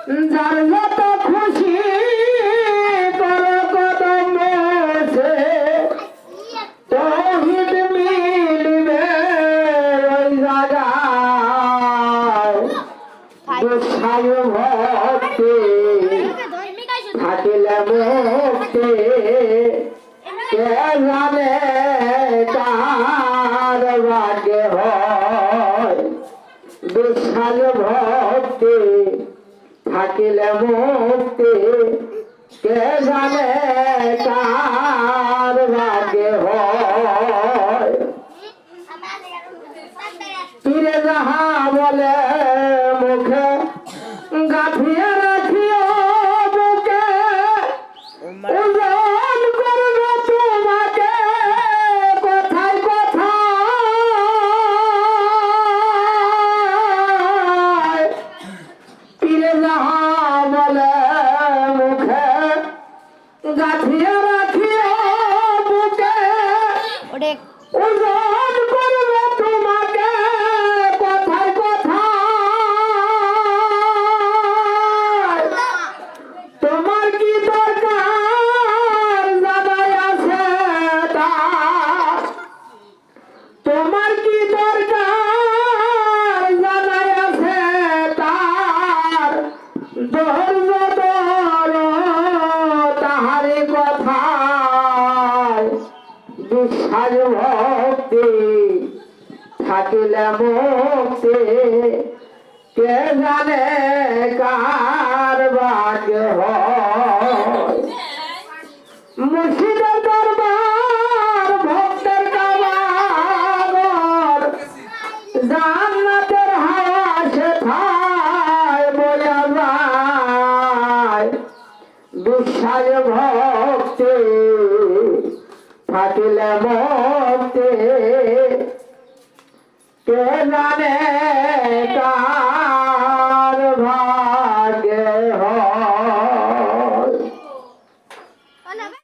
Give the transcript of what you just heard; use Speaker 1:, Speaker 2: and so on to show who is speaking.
Speaker 1: যার যত খুশি কর কদম বসে তৌহিদ মিলবে ওই জায়গায় দুঃসায় ভক্তি থাকিলে মুক্তি কে জানে কার ভাগ্যে হয় দুঃসায় ভক্তি থাকিলে মুক্তি কে জানে কার ভাগ্যে হয় পীরে যাহা বলে মুখে গাঁথিয়ে রাখিও বুকে ওজন করবে তোমাকে কথায় কথায় পীরে যাহা বলে মুখে গাঁথিয়ে রাখিও বুকে ওজন করবে তোমাকে কথায় কথায় তোমার কি দরকার জানাই আছে তা তোমার কি দরকার জানাই আছে তার ধৈর্য ধরো তাহারি কথায় বিশ্বাস ভক্তি থাকিলে মুক্তি কে জানে কার ভাগ্য হয় মুর্শিদের দরবার ভক্তের কাবার জান্নাতের হাওয়া সেথায় বয়া যায় বিশ্বাস ভক্তি থাকিলে মুক্তি কে জানে